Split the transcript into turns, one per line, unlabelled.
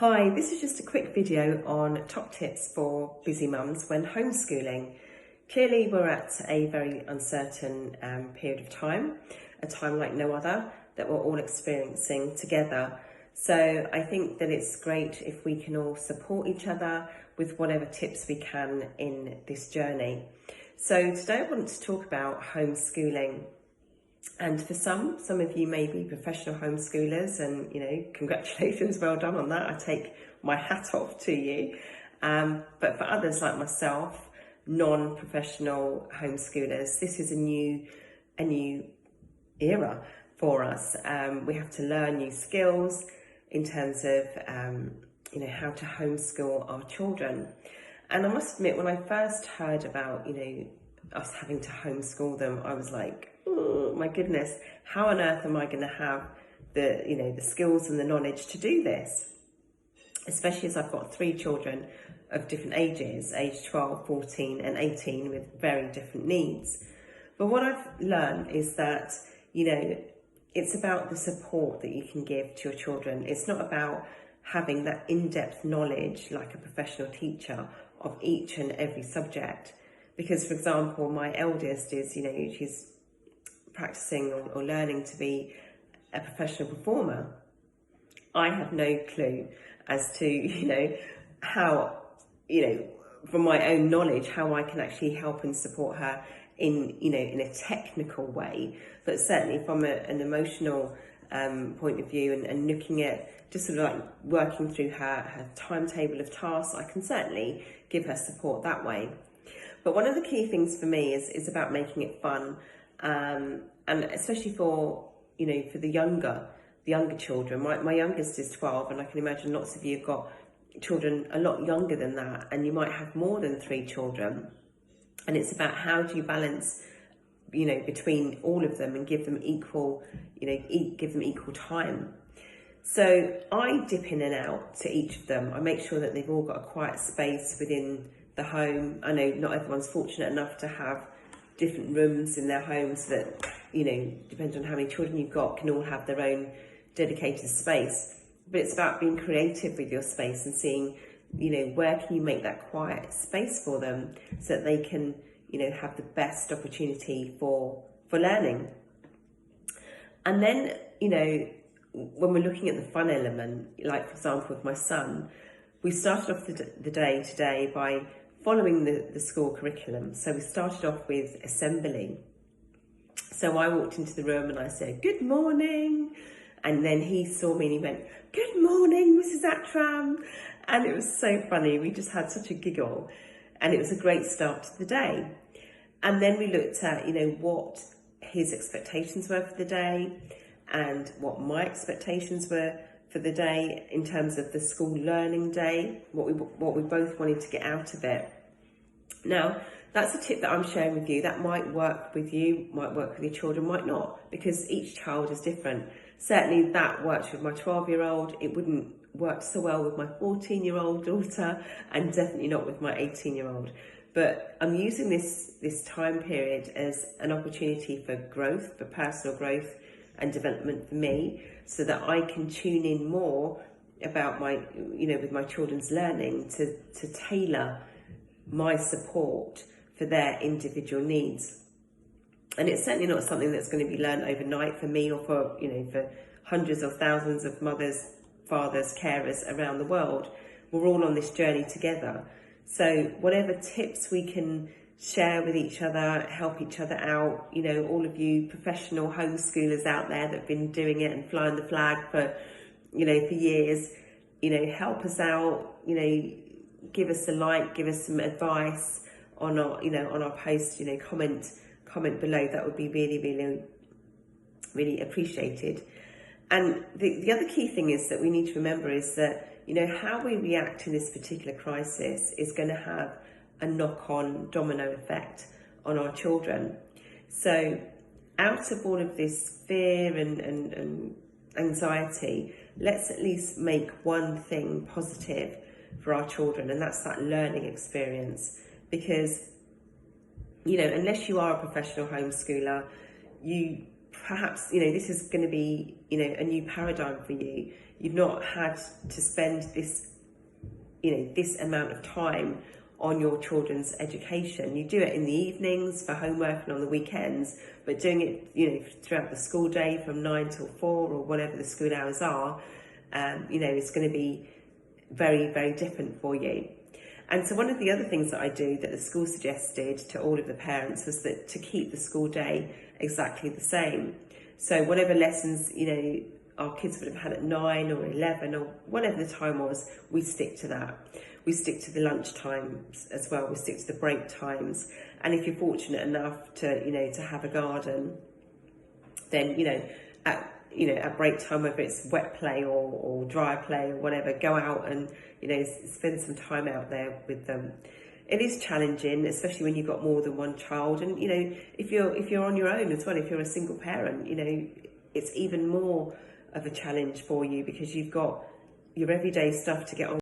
Hi, this is just a quick video on top tips for busy mums when homeschooling. Clearly we're at a very uncertain period of time, a time like no other that we're all experiencing together. So I think that it's great if we can all support each other with whatever tips we can in this journey. So today I want to talk about homeschooling. And for some of you may be professional homeschoolers, and congratulations, well done on that. I take my hat off to you. But for others like myself, non-professional homeschoolers, this is a new era for us. We have to learn new skills in terms of how to homeschool our children. And I must admit, when I first heard about us having to homeschool them, I was like, oh my goodness, how on earth am I going to have the skills and the knowledge to do this? Especially as I've got 3 children of different ages, age 12, 14 and 18, with very different needs. But what I've learned is that, it's about the support that you can give to your children. It's not about having that in-depth knowledge like a professional teacher of each and every subject. Because, for example, my eldest is, she's practicing or learning to be a professional performer. I have no clue as to, how, from my own knowledge, how I can actually help and support her in a technical way. But certainly from an emotional point of view and looking at just sort of like working through her timetable of tasks, I can certainly give her support that way. But one of the key things for me is about making it fun, and especially for the younger children. My youngest is 12, and I can imagine lots of you have got children a lot younger than that, and you might have more than 3 children. And it's about how do you balance, between all of them and give them equal time. So I dip in and out to each of them. I make sure that they've all got a quiet space within the home. I know not everyone's fortunate enough to have different rooms in their homes that, depending on how many children you've got, can all have their own dedicated space. But it's about being creative with your space and seeing, where can you make that quiet space for them so that they can, have the best opportunity for learning. And then, when we're looking at the fun element, like for example with my son, we started off the day today by following the school curriculum. So we started off with assembly. So I walked into the room and I said, "Good morning." And then he saw me and he went, "Good morning, Mrs. Attram." And it was so funny. We just had such a giggle, and it was a great start to the day. And then we looked at, what his expectations were for the day and what my expectations were for the day in terms of the school learning day, what we both wanted to get out of it. Now, that's a tip that I'm sharing with you. That might work with you, might work with your children, might not, because each child is different. Certainly that works with my 12-year-old. It wouldn't work so well with my 14-year-old daughter, and definitely not with my 18-year-old. But I'm using this time period as an opportunity for growth, for personal growth and development for me, so that I can tune in more about my, with my children's learning to tailor my support for their individual needs. And it's certainly not something that's going to be learned overnight for me or for hundreds of thousands of mothers, fathers, carers around the world. We're all on this journey together. So whatever tips we can share with each other, help each other out, all of you professional homeschoolers out there that have been doing it and flying the flag for years, help us out, give us a like, give us some advice on our, on our post, comment below. That would be really, really, really appreciated. And the other key thing is that we need to remember is that, how we react in this particular crisis is going to have a knock-on domino effect on our children. So out of all of this fear and anxiety, let's at least make one thing positive for our children, and that's that learning experience. Because, unless you are a professional homeschooler, you perhaps, this is going to be, a new paradigm for you. you've not had to spend this, this amount of time on your children's education. You do it in the evenings for homework and on the weekends, but doing it, throughout the school day from 9 till 4 or whatever the school hours are, it's going to be very, very different for you. And so one of the other things that I do that the school suggested to all of the parents was that to keep the school day exactly the same. So whatever lessons, our kids would have had at 9 or 11 or whatever the time was, we stick to that. We stick to the lunch times as well. We stick to the break times. And if you're fortunate enough to have a garden, then, at break time, whether it's wet play or dry play or whatever, go out and, spend some time out there with them. It is challenging, especially when you've got more than one child. And, if you're on your own as well, if you're a single parent, it's even more of a challenge for you because you've got your everyday stuff to get on